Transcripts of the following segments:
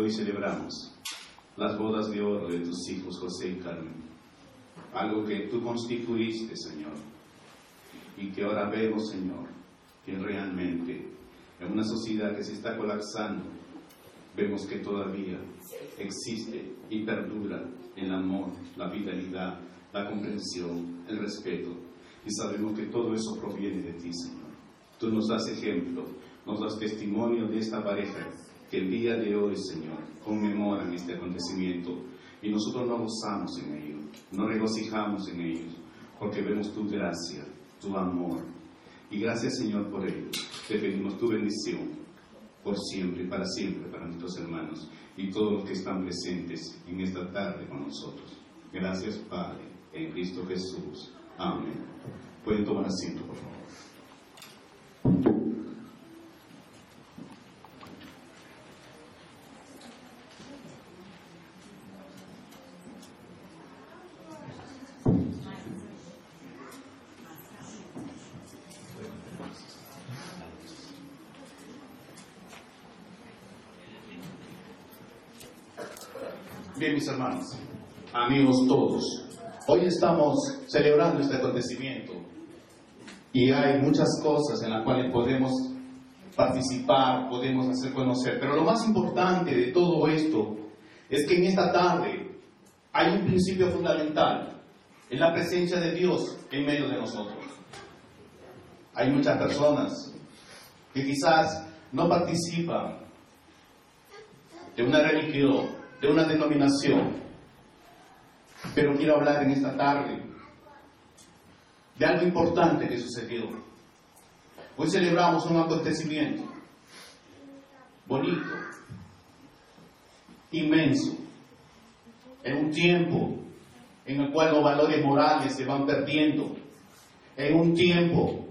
Hoy celebramos las bodas de oro de tus hijos José y Carmen, algo que tú constituiste, Señor, y que ahora vemos, Señor, que realmente en una sociedad que se está colapsando, vemos que todavía existe y perdura el amor, la vitalidad, la comprensión, el respeto, y sabemos que todo eso proviene de ti, Señor. Tú nos das ejemplo, nos das testimonio de esta pareja que el día de hoy, Señor, conmemoran este acontecimiento, y nosotros nos gozamos en ello, nos regocijamos en ello, porque vemos tu gracia, tu amor, y gracias, Señor, por ello. Te pedimos tu bendición por siempre y para siempre para nuestros hermanos y todos los que están presentes en esta tarde con nosotros. Gracias, Padre, en Cristo Jesús. Amén. Pueden tomar asiento, por favor. Bien, mis hermanos, amigos todos, hoy estamos celebrando este acontecimiento y hay muchas cosas en las cuales podemos participar, podemos hacer conocer, pero lo más importante de todo esto es que en esta tarde hay un principio fundamental, es la presencia de Dios en medio de nosotros. Hay muchas personas que quizás no participan de una religión, de una denominación, pero quiero hablar en esta tarde de algo importante que sucedió. Hoy celebramos un acontecimiento bonito, inmenso, en un tiempo en el cual los valores morales se van perdiendo, en un tiempo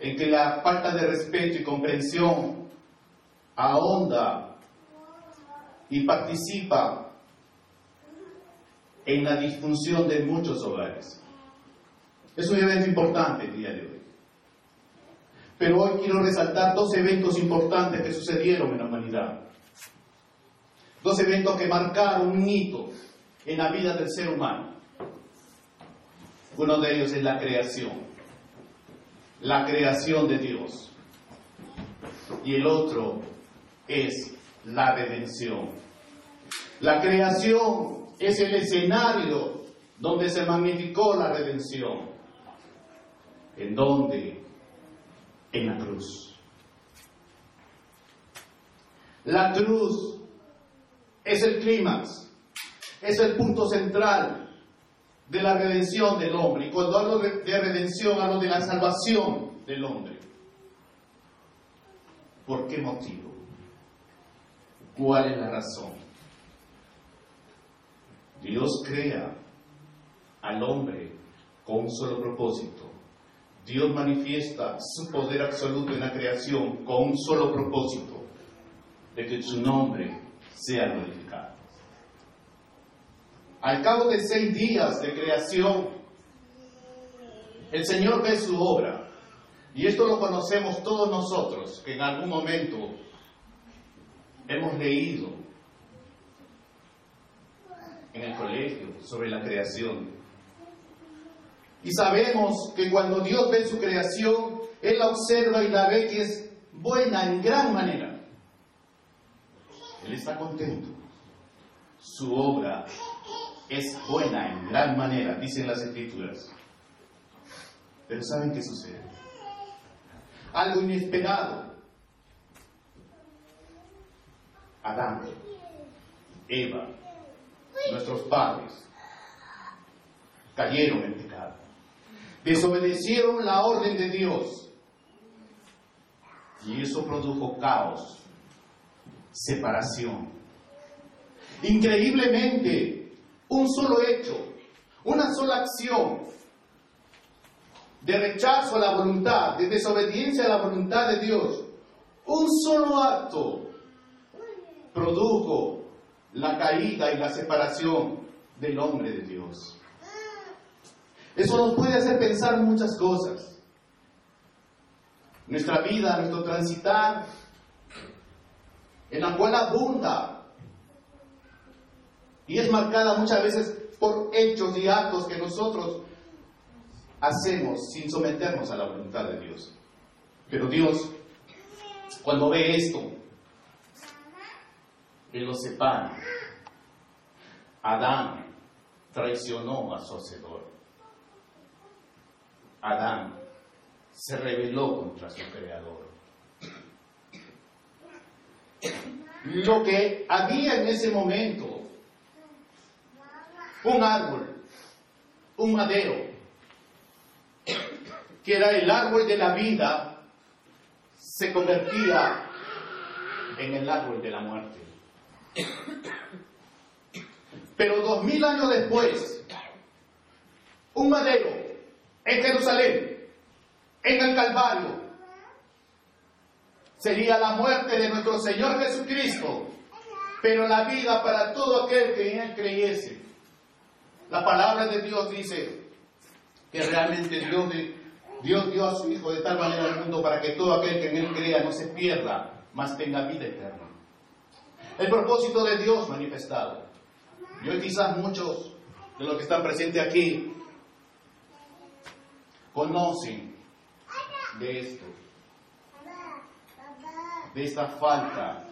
en que la falta de respeto y comprensión ahonda y participa en la disfunción de muchos hogares. Es un evento importante el día de hoy. Pero hoy quiero resaltar dos eventos importantes que sucedieron en la humanidad. Dos eventos que marcaron un hito en la vida del ser humano. Uno de ellos es la creación de Dios. Y el otro es la redención. La creación es el escenario donde se magnificó la redención. ¿En dónde? En la cruz. La cruz es el clímax, es el punto central de la redención del hombre. Y cuando hablo de redención, hablo de la salvación del hombre. ¿Por qué motivo? ¿Cuál es la razón? Dios crea al hombre con un solo propósito. Dios manifiesta su poder absoluto en la creación con un solo propósito, de que su nombre sea glorificado. Al cabo de 6 días de creación, el Señor ve su obra, y esto lo conocemos todos nosotros, que en algún momento hemos leído en el colegio sobre la creación. Y sabemos que cuando Dios ve su creación, Él la observa y la ve que es buena en gran manera. Él está contento. Su obra es buena en gran manera, dicen las Escrituras. Pero ¿saben qué sucede? Algo inesperado. Adán, Eva, nuestros padres, cayeron en pecado. Desobedecieron la orden de Dios. Y eso produjo caos, separación. Increíblemente, un solo hecho, una sola acción de rechazo a la voluntad, de desobediencia a la voluntad de Dios, un solo acto produjo la caída y la separación del hombre de Dios. Eso nos puede hacer pensar muchas cosas. Nuestra vida, nuestro transitar en la cual abunda y es marcada muchas veces por hechos y actos que nosotros hacemos sin someternos a la voluntad de Dios. Pero Dios, cuando ve esto, Él lo separa. Adán traicionó a su Hacedor. Adán se rebeló contra su Creador. Lo que había en ese momento, un árbol, un madero, que era el árbol de la vida, se convertía en el árbol de la muerte. Pero 2000 años después, un madero en Jerusalén, en el Calvario, sería la muerte de nuestro Señor Jesucristo, pero la vida para todo aquel que en Él creyese. La palabra de Dios dice que realmente Dios dio a su Hijo de tal manera al mundo para que todo aquel que en Él crea no se pierda, mas tenga vida eterna. El propósito de Dios manifestado. Y hoy quizás muchos de los que están presentes aquí conocen de esto, de esta falta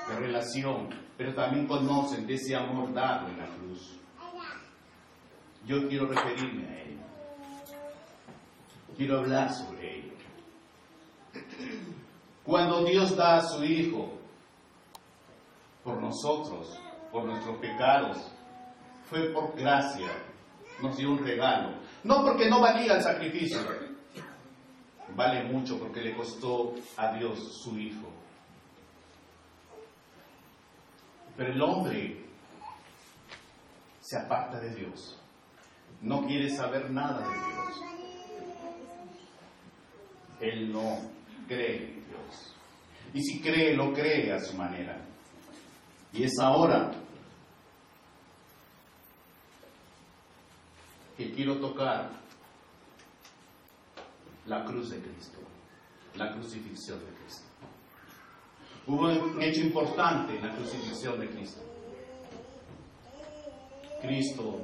de relación, pero también conocen de ese amor dado en la cruz. Yo quiero referirme a ello. Quiero hablar sobre ello. Cuando Dios da a su Hijo por nosotros, por nuestros pecados, fue por gracia, nos dio un regalo. No porque no valía el sacrificio, vale mucho porque le costó a Dios su Hijo. Pero el hombre se aparta de Dios, no quiere saber nada de Dios. Él no cree en Dios. Y si cree, lo cree a su manera. Y es ahora que quiero tocar la cruz de Cristo, la crucifixión de Cristo. Hubo un hecho importante en la crucifixión de Cristo. Cristo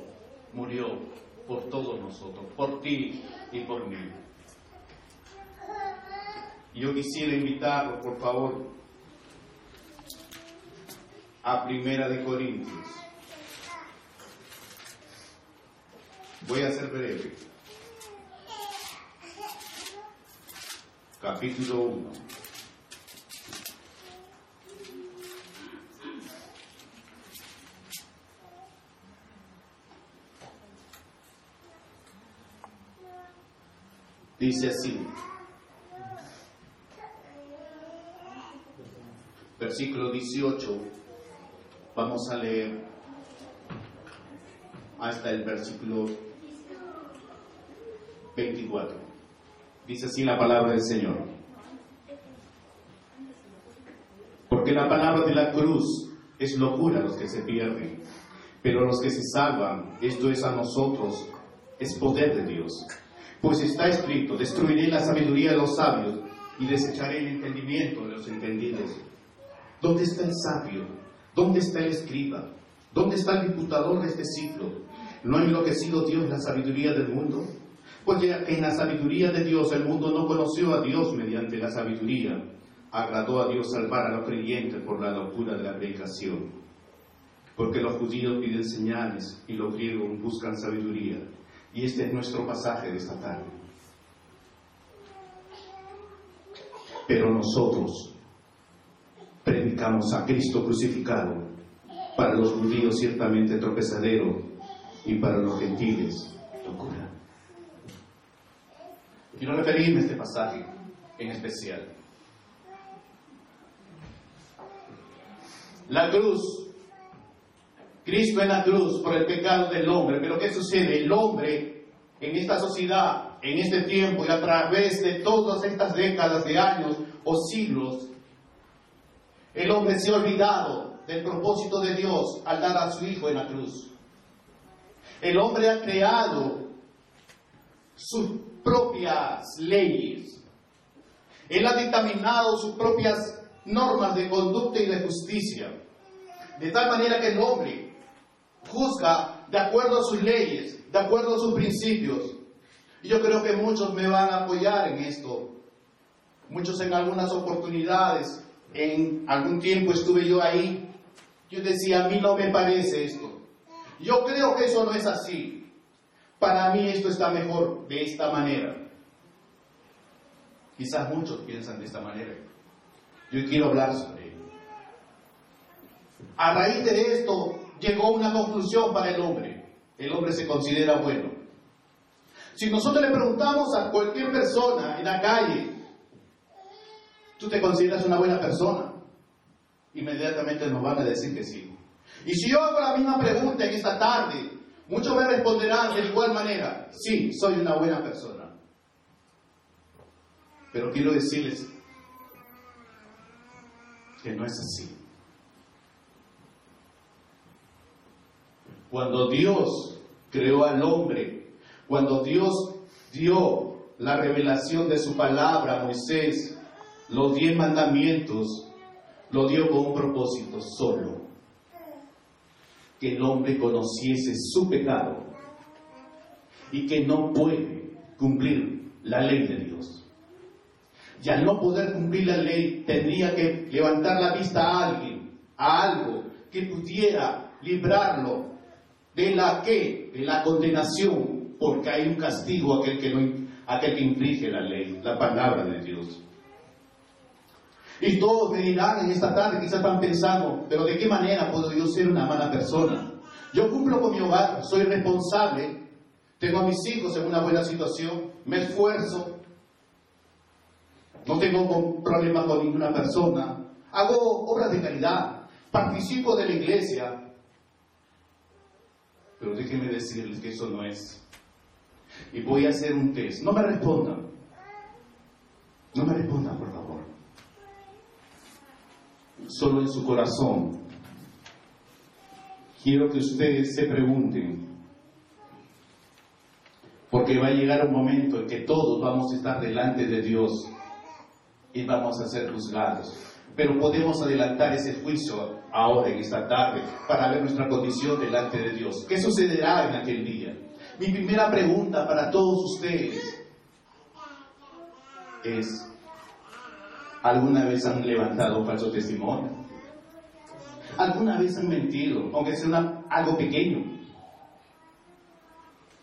murió por todos nosotros, por ti y por mí. Yo quisiera invitarlo, por favor, a Primera de Corintios. Voy a ser breve. Capítulo 1. Dice así, versículo 18, vamos a leer hasta el versículo 24. Dice así la palabra del Señor. Porque la palabra de la cruz es locura a los que se pierden, pero a los que se salvan, esto es a nosotros, es poder de Dios. Pues está escrito, destruiré la sabiduría de los sabios y desecharé el entendimiento de los entendidos. ¿Dónde está el sabio? ¿Dónde está el escriba? ¿Dónde está el diputador de este siglo? ¿No ha enloquecido Dios la sabiduría del mundo? Porque en la sabiduría de Dios el mundo no conoció a Dios mediante la sabiduría. Agradó a Dios salvar a los creyentes por la locura de la predicación. Porque los judíos piden señales y los griegos buscan sabiduría. Y este es nuestro pasaje de esta tarde. Pero nosotros predicamos a Cristo crucificado, para los judíos ciertamente tropezadero y para los gentiles locura. Quiero referirme a este pasaje en especial. La cruz, Cristo en la cruz por el pecado del hombre. Pero ¿qué sucede? El hombre en esta sociedad, en este tiempo y a través de todas estas décadas de años o siglos, el hombre se ha olvidado del propósito de Dios al dar a su Hijo en la cruz. El hombre ha creado sus propias leyes. Él ha dictaminado sus propias normas de conducta y de justicia, de tal manera que el hombre juzga de acuerdo a sus leyes, de acuerdo a sus principios. Y yo creo que muchos me van a apoyar en esto. Muchos en algunas oportunidades, en algún tiempo estuve yo ahí, yo decía, a mí no me parece esto. Yo creo que eso no es así. Para mí esto está mejor de esta manera. Quizás muchos piensan de esta manera. Yo quiero hablar sobre ello. A raíz de esto llegó una conclusión para el hombre. El hombre se considera bueno. Si nosotros le preguntamos a cualquier persona en la calle, ¿tú te consideras una buena persona? Inmediatamente nos van a decir que sí. Y si yo hago la misma pregunta en esta tarde, muchos me responderán de igual manera, sí, soy una buena persona. Pero quiero decirles que no es así. Cuando Dios creó al hombre, cuando Dios dio la revelación de su palabra a Moisés, los 10 mandamientos, lo dio con un propósito solo: que el hombre conociese su pecado y que no puede cumplir la ley de Dios. Y al no poder cumplir la ley, tendría que levantar la vista a alguien, a algo que pudiera librarlo de la condenación, porque hay un castigo a aquel que infringe la ley, la palabra de Dios. Y todos me dirán en esta tarde, quizás están pensando, pero ¿de qué manera puedo yo ser una mala persona? Yo cumplo con mi hogar, soy responsable, tengo a mis hijos en una buena situación, me esfuerzo, no tengo problemas con ninguna persona, hago obras de caridad, participo de la iglesia. Pero déjenme decirles que eso no es. Y voy a hacer un test. No me respondan. No me respondan, por favor. Solo en su corazón quiero que ustedes se pregunten, porque va a llegar un momento en que todos vamos a estar delante de Dios y vamos a ser juzgados. Pero podemos adelantar ese juicio ahora, en esta tarde, para ver nuestra condición delante de Dios. ¿Qué sucederá en aquel día? Mi primera pregunta para todos ustedes es: ¿alguna vez han levantado falso testimonio? ¿Alguna vez han mentido, aunque sea algo pequeño?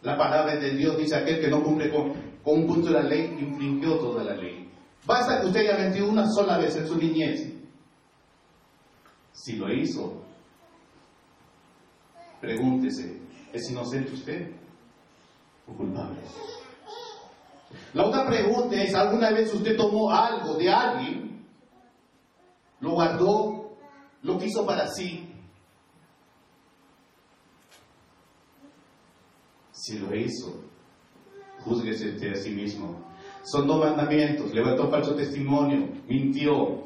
La palabra de Dios dice: aquel que no cumple con un punto de la ley, infringió toda la ley. Basta que usted haya mentido una sola vez en su niñez. Si lo hizo, pregúntese, ¿es inocente usted o culpable? La otra pregunta es: ¿alguna vez usted tomó algo de alguien, lo guardó, lo quiso para sí? Si lo hizo, júzguese usted a sí mismo. Son 2 mandamientos: levantó falso testimonio, mintió.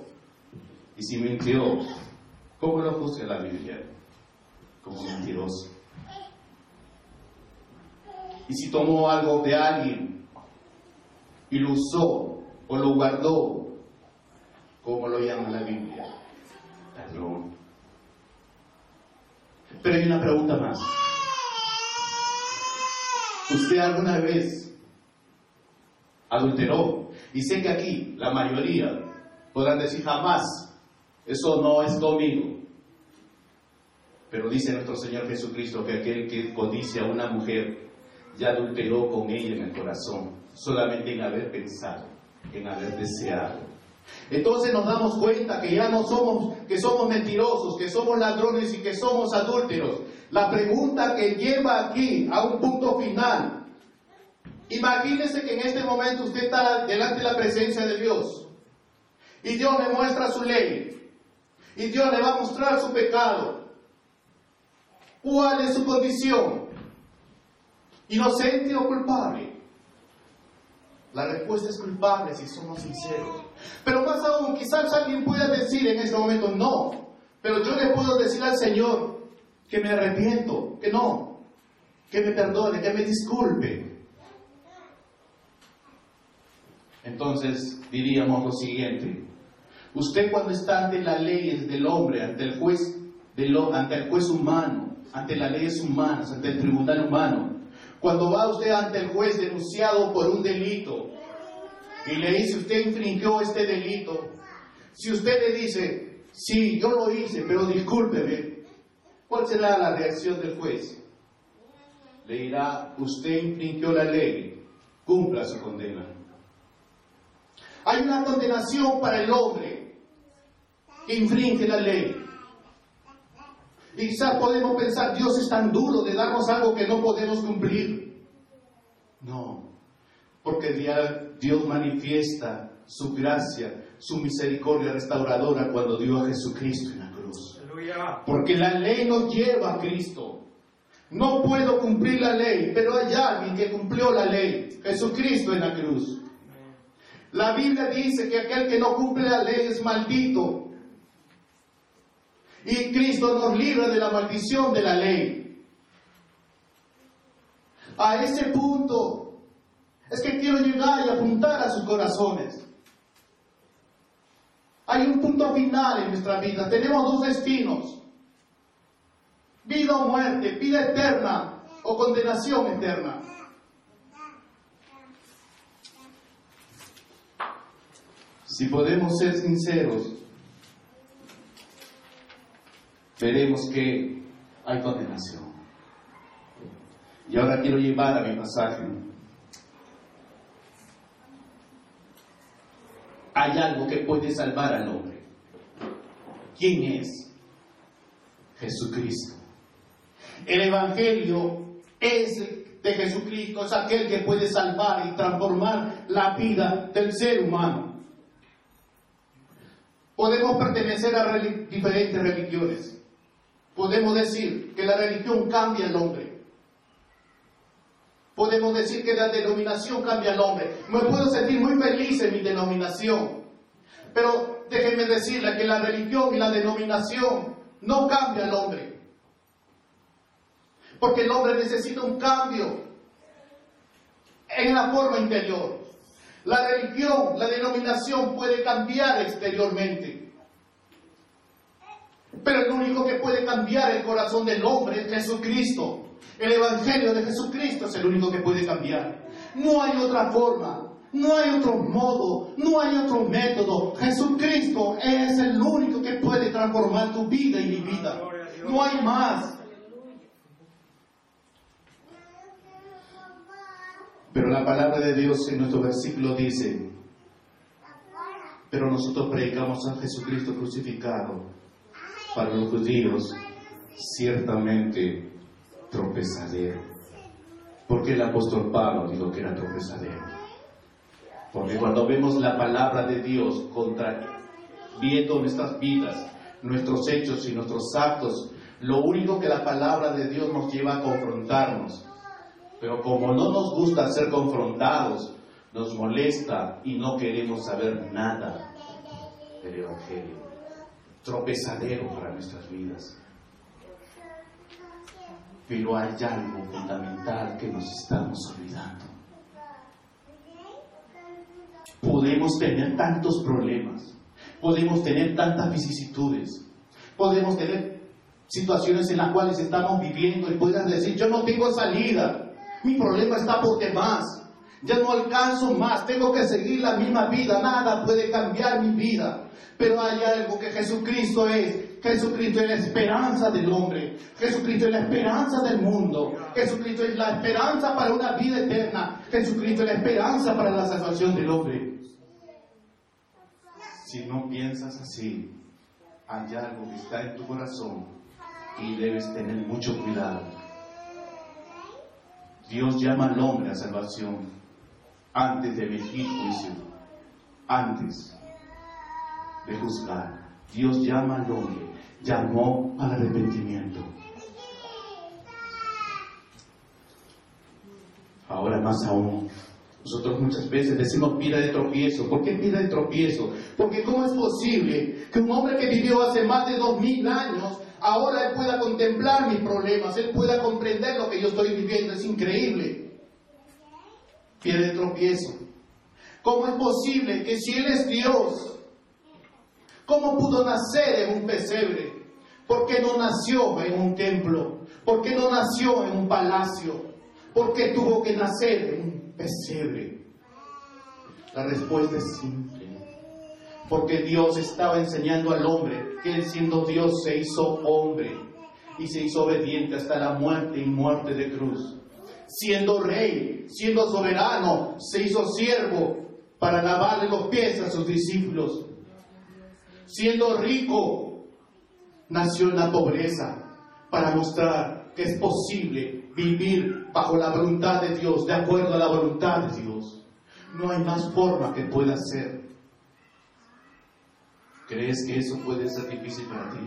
Y si mintió, ¿cómo lo juzga la Biblia? Como mentiroso. Y si tomó algo de alguien y lo usó o lo guardó, ¿cómo lo llama la Biblia? Ladrón. Pero hay una pregunta más. ¿Usted alguna vez adulteró? Y sé que aquí la mayoría podrán decir: jamás, eso no es conmigo. Pero dice nuestro Señor Jesucristo que aquel que codicia a una mujer ya adulteró con ella en el corazón, solamente en haber pensado, en haber deseado. Entonces nos damos cuenta que ya no somos, que somos mentirosos, que somos ladrones y que somos adúlteros. La pregunta que lleva aquí a un punto final: imagínese que en este momento usted está delante de la presencia de Dios y Dios le muestra su ley y Dios le va a mostrar su pecado. ¿Cuál es su condición? ¿Inocente o culpable? La respuesta es culpable si somos sinceros. Pero más aún, quizás alguien pueda decir en este momento: no, pero yo le puedo decir al Señor que me arrepiento, que no, que me perdone, que me disculpe. Entonces diríamos lo siguiente: Usted cuando está ante las leyes del hombre, ante el juez humano, ante las leyes humanas, ante el tribunal humano, cuando va usted ante el juez denunciado por un delito y le dice, usted infringió este delito, si usted le dice, sí, yo lo hice, pero discúlpeme, ¿cuál será la reacción del juez? Le dirá, usted infringió la ley, cumpla su condena. Hay una condenación para el hombre que infringe la ley. Y quizás podemos pensar, Dios es tan duro de darnos algo que no podemos cumplir. No, porque Dios manifiesta su gracia, su misericordia restauradora cuando dio a Jesucristo en la cruz. Porque la ley nos lleva a Cristo. No puedo cumplir la ley, pero hay alguien que cumplió la ley, Jesucristo en la cruz. La Biblia dice que aquel que no cumple la ley es maldito. Y Cristo nos libra de la maldición de la ley. A ese punto es que quiero llegar y apuntar a sus corazones. Hay un punto final en nuestra vida. Tenemos dos destinos: vida o muerte, vida eterna o condenación eterna. Si podemos ser sinceros, veremos que hay condenación. Y ahora quiero llevar a mi pasaje. Hay algo que puede salvar al hombre. ¿Quién es? Jesucristo. El Evangelio de Jesucristo es aquel que puede salvar y transformar la vida del ser humano. Podemos pertenecer a diferentes religiones. Podemos decir que la religión cambia al hombre. Podemos decir que la denominación cambia al hombre. Me puedo sentir muy feliz en mi denominación. Pero déjenme decirle que la religión y la denominación no cambia al hombre. Porque el hombre necesita un cambio en la forma interior. La religión, la denominación puede cambiar exteriormente. Pero el único que puede cambiar el corazón del hombre es Jesucristo. El Evangelio de Jesucristo es el único que puede cambiar. No hay otra forma, no hay otro modo, no hay otro método. Jesucristo es el único que puede transformar tu vida y mi vida. No hay más. Pero la palabra de Dios en nuestro versículo dice, pero nosotros predicamos a Jesucristo crucificado, para los judíos ciertamente tropezadero. Porque el apóstol Pablo dijo que era tropezadero. Porque cuando vemos la palabra de Dios viendo nuestras vidas, nuestros hechos y nuestros actos, lo único que la palabra de Dios nos lleva a confrontarnos. Pero como no nos gusta ser confrontados, nos molesta y no queremos saber nada del Evangelio. Tropezadero para nuestras vidas. Pero hay algo fundamental que nos estamos olvidando. Podemos tener tantos problemas, podemos tener tantas vicisitudes, podemos tener situaciones en las cuales estamos viviendo y puedas decir, yo no tengo salida, mi problema está por demás, ya no alcanzo más, tengo que seguir la misma vida, nada puede cambiar mi vida. Pero hay algo que Jesucristo es. Jesucristo es la esperanza del hombre. Jesucristo es la esperanza del mundo. Jesucristo es la esperanza para una vida eterna. Jesucristo es la esperanza para la salvación del hombre. Si no piensas así, hay algo que está en tu corazón y debes tener mucho cuidado. Dios llama al hombre a salvación antes de emitir juicio, antes de juzgar. Dios llama al hombre, llamó al arrepentimiento. Ahora más aún, nosotros muchas veces decimos piedra de tropiezo. ¿Por qué piedra de tropiezo? Porque ¿cómo es posible que un hombre que vivió hace más de 2000 años, ahora él pueda contemplar mis problemas, él pueda comprender lo que yo estoy viviendo? Es increíble. Piedra de tropiezo. ¿Cómo es posible que si Él es Dios, ¿Cómo pudo nacer en un pesebre? ¿Por qué no nació en un templo? ¿Por qué no nació en un palacio? ¿Por qué tuvo que nacer en un pesebre? La respuesta es simple. Porque Dios estaba enseñando al hombre que Él, siendo Dios, se hizo hombre y se hizo obediente hasta la muerte y muerte de cruz. Siendo rey, siendo soberano, se hizo siervo para lavarle los pies a sus discípulos. Siendo rico, nació en la pobreza para mostrar que es posible vivir bajo la voluntad de Dios, de acuerdo a la voluntad de Dios. No hay más forma que pueda ser. ¿Crees que eso puede ser difícil para ti?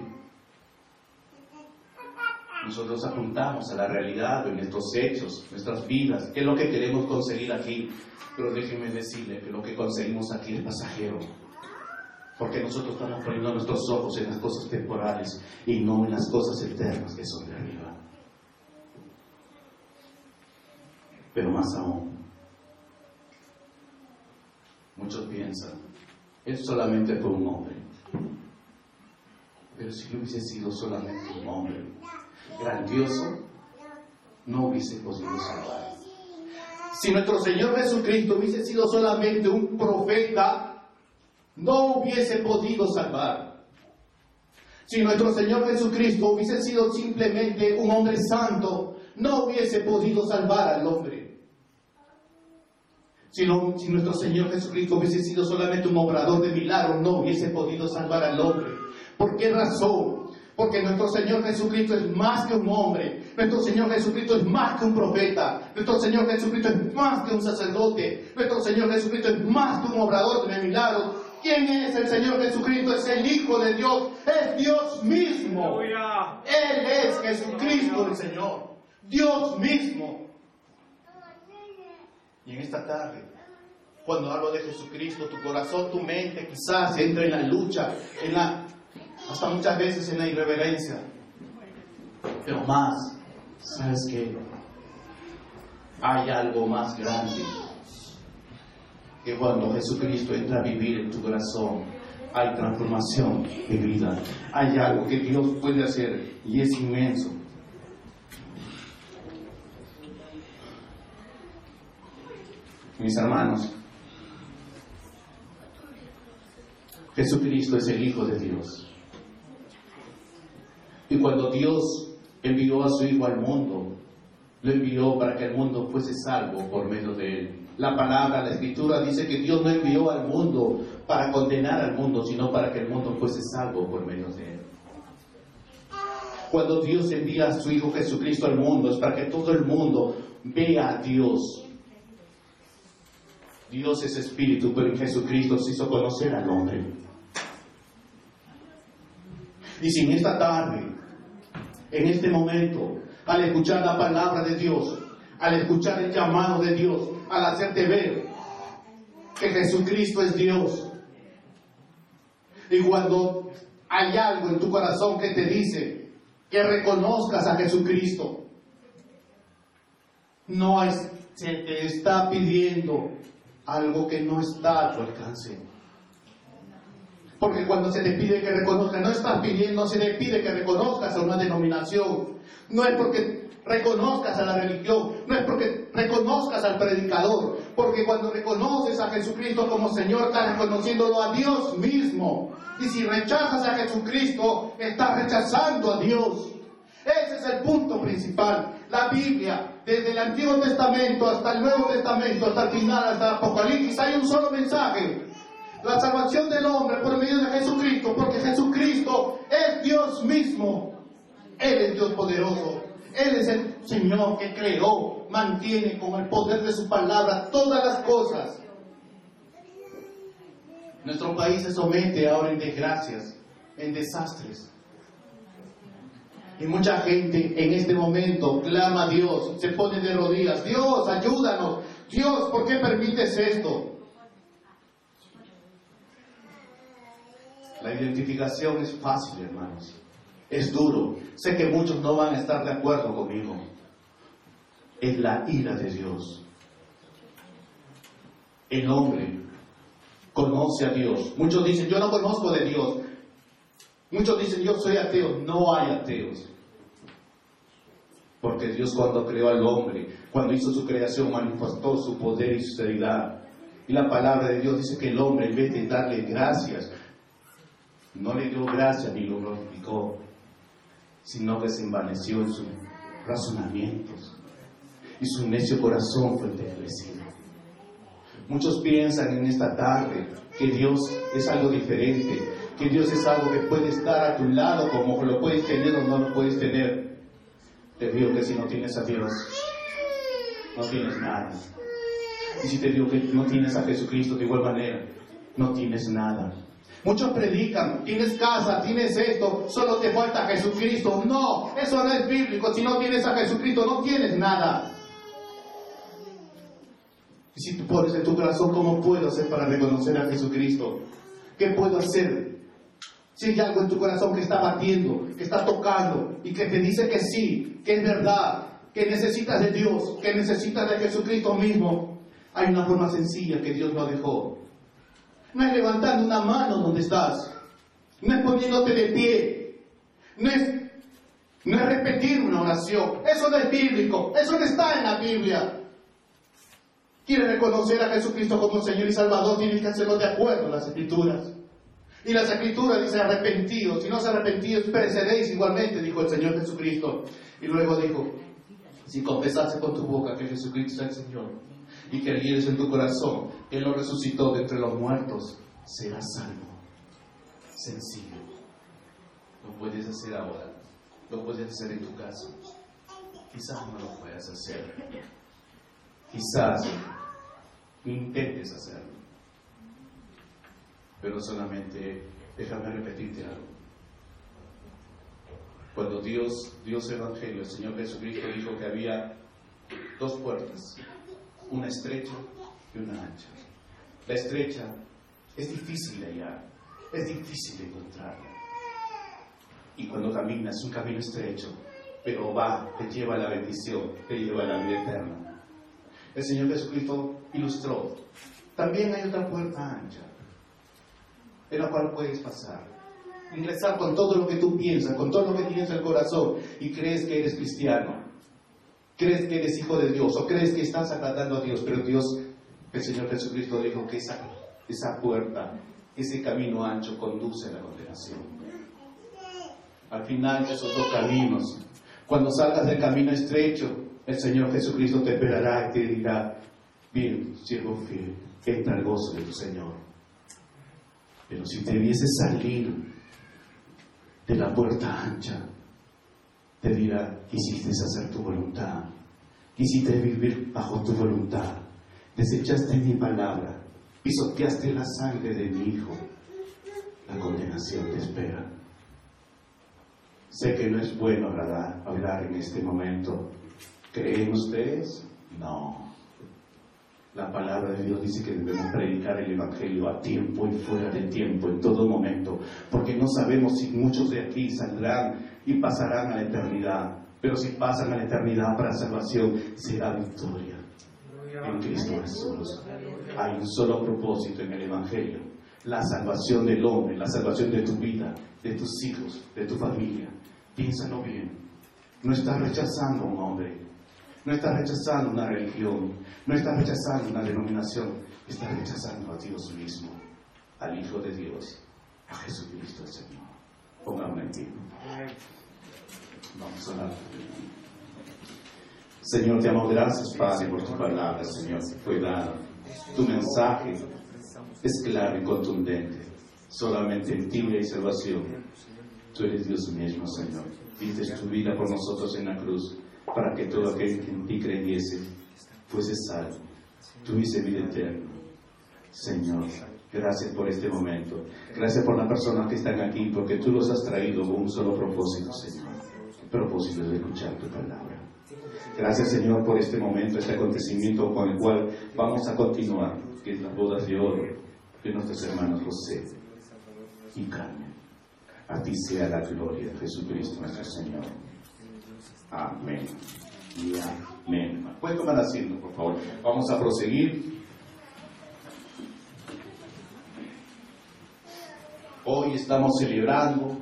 Nosotros apuntamos a la realidad de nuestros hechos, nuestras vidas, qué es lo que queremos conseguir aquí. Pero déjenme decirle que lo que conseguimos aquí es pasajero. Porque nosotros estamos poniendo nuestros ojos en las cosas temporales y no en las cosas eternas que son de arriba. Pero más aún, muchos piensan, él solamente fue un hombre. Pero si no hubiese sido solamente un hombre grandioso, no hubiese podido salvar. Si nuestro Señor Jesucristo hubiese sido solamente un profeta, no hubiese podido salvar. Si nuestro Señor Jesucristo hubiese sido simplemente un hombre santo, no hubiese podido salvar al hombre. Si nuestro Señor Jesucristo hubiese sido solamente un obrador de milagros, no hubiese podido salvar al hombre. ¿Por qué razón? Porque nuestro Señor Jesucristo es más que un hombre. Nuestro Señor Jesucristo es más que un profeta. Nuestro Señor Jesucristo es más que un sacerdote. Nuestro Señor Jesucristo es más que un obrador de milagros. ¿Quién es el Señor Jesucristo? Es el Hijo de Dios. Es Dios mismo. Él es Jesucristo el Señor. Dios mismo. Y en esta tarde, cuando hablo de Jesucristo, tu corazón, tu mente quizás entre en la lucha, hasta muchas veces en la irreverencia. Pero más, ¿sabes qué? Hay algo más grande. Que cuando Jesucristo entra a vivir en tu corazón, hay transformación de vida. Hay algo que Dios puede hacer y es inmenso. Mis hermanos, Jesucristo es el Hijo de Dios. Y cuando Dios envió a su Hijo al mundo, lo envió para que el mundo fuese salvo por medio de Él. La palabra, la Escritura dice que Dios no envió al mundo para condenar al mundo, sino para que el mundo fuese salvo por medio de Él. Cuando Dios envía a su Hijo Jesucristo al mundo, es para que todo el mundo vea a Dios. Dios es espíritu, pero en Jesucristo se hizo conocer al hombre. Y si en esta tarde, en este momento, al escuchar la palabra de Dios, al escuchar el llamado de Dios, al hacerte ver que Jesucristo es Dios, y cuando hay algo en tu corazón que te dice que reconozcas a Jesucristo, se te está pidiendo algo que no está a tu alcance. Porque cuando se te pide que reconozcas, no estás pidiendo, se te pide que reconozcas a una denominación. No es porque reconozcas a la religión, no es porque reconozcas al predicador, porque cuando reconoces a Jesucristo como Señor, estás reconociéndolo a Dios mismo. Y si rechazas a Jesucristo, estás rechazando a Dios. Ese es el punto principal. La Biblia, desde el Antiguo Testamento hasta el Nuevo Testamento, hasta el final, hasta el Apocalipsis, hay un solo mensaje: la salvación del hombre por medio de Jesucristo, porque Jesucristo es Dios mismo. Él es Dios poderoso. Él es el Señor que creó, mantiene con el poder de su palabra todas las cosas. Nuestro país se somete ahora en desgracias, en desastres. Y mucha gente en este momento clama a Dios, se pone de rodillas: Dios, ayúdanos. Dios, ¿por qué permites esto? La identificación es fácil, hermanos. Es duro. Sé que muchos no van a estar de acuerdo conmigo. Es la ira de Dios. El hombre conoce a Dios. Muchos dicen: yo no conozco de Dios. Muchos dicen, yo soy ateo. No hay ateos. Porque Dios, cuando creó al hombre, cuando hizo su creación, manifestó su poder y su deidad. Y la palabra de Dios dice que el hombre, en vez de darle gracias, no le dio gracias ni lo glorificó, sino que se envaneció en sus razonamientos y su necio corazón fue entenebrecido. Muchos piensan en esta tarde que Dios es algo diferente, que Dios es algo que puede estar a tu lado, como lo puedes tener o no lo puedes tener. Te digo que si no tienes a Dios, no tienes nada. Y si te digo que no tienes a Jesucristo, de igual manera, no tienes nada. Muchos predican, tienes casa, tienes esto, solo te falta Jesucristo. No, eso no es bíblico. Si no tienes a Jesucristo, no tienes nada. Y si tú pones en tu corazón, ¿cómo puedo hacer para reconocer a Jesucristo? ¿Qué puedo hacer? Si hay algo en tu corazón que está batiendo, que está tocando y que te dice que sí, que es verdad, que necesitas de Dios, que necesitas de Jesucristo mismo, hay una forma sencilla que Dios lo dejó. No es levantando una mano donde estás, no es poniéndote de pie, no es repetir una oración. Eso no es bíblico, eso no está en la Biblia. ¿Quieres reconocer a Jesucristo como Señor y Salvador? Tienes que hacerlo de acuerdo a las Escrituras. Y las Escrituras dicen arrepentidos. Si no os arrepentidos, pereceréis igualmente, dijo el Señor Jesucristo. Y luego dijo, si confesases con tu boca que Jesucristo es el Señor y creyeres en tu corazón que Él lo resucitó de entre los muertos, serás salvo. Sencillo. Lo puedes hacer ahora. Lo puedes hacer en tu casa. Quizás no lo puedas hacer. Quizás intentes hacerlo. Pero solamente déjame repetirte algo. Cuando Dios dio su evangelio, el Señor Jesucristo dijo que había dos puertas, una estrecha y una ancha. La estrecha es difícil de hallar, es difícil de encontrarla. Y cuando caminas, es un camino estrecho, pero te lleva a la bendición, te lleva a la vida eterna. El Señor Jesucristo ilustró. También hay otra puerta ancha, en la cual puedes pasar, ingresar con todo lo que tú piensas, con todo lo que tienes en el corazón, y crees que eres cristiano, crees que eres hijo de Dios, o crees que estás agradando a Dios, pero Dios, el Señor Jesucristo dijo que esa puerta, ese camino ancho conduce a la condenación. Al final de esos dos caminos, cuando salgas del camino estrecho, el Señor Jesucristo te esperará y te dirá, bien, siervo fiel, entra al gozo de tu Señor. Pero si te vieses salir de la puerta ancha, te dirá, quisiste hacer tu voluntad, quisiste vivir bajo tu voluntad, desechaste mi palabra, pisoteaste la sangre de mi Hijo, la condenación te espera. Sé que no es bueno hablar en este momento. ¿Creen ustedes? No. La palabra de Dios dice que debemos predicar el Evangelio a tiempo y fuera de tiempo, en todo momento, porque no sabemos si muchos de aquí saldrán y pasarán a la eternidad, pero si pasan a la eternidad para salvación, será victoria en Cristo Jesús. Hay un solo propósito en el Evangelio, la salvación del hombre, la salvación de tu vida, de tus hijos, de tu familia. Piénsalo bien. No estás rechazando a un hombre, no estás rechazando una religión, no estás rechazando una denominación, estás rechazando a Dios mismo, al Hijo de Dios, a Jesucristo el Señor. Póngame en pie. Vamos a orar. Señor, te damos gracias, Padre, por tu palabra, Señor, que fue dada. Tu mensaje es claro y contundente. Solamente en ti hay salvación. Tú eres Dios mismo, Señor. Diste tu vida por nosotros en la cruz, para que todo aquel que en ti creyese fuese salvo, tuviese vida eterna. Señor, gracias por este momento. Gracias por las personas que están aquí, porque tú los has traído con un solo propósito, Señor. El propósito de escuchar tu palabra. Gracias, Señor, por este momento, este acontecimiento con el cual vamos a continuar, que es las bodas de oro de nuestros hermanos José y Carmen. A ti sea la gloria, Jesucristo nuestro Señor. Amén. Y amén. ¿Pueden tomar asiento, por favor? Vamos a proseguir. Hoy estamos celebrando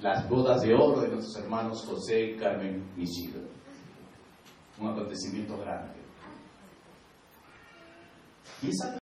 las bodas de oro de nuestros hermanos José y Carmen Michido. Un acontecimiento grande. Y esa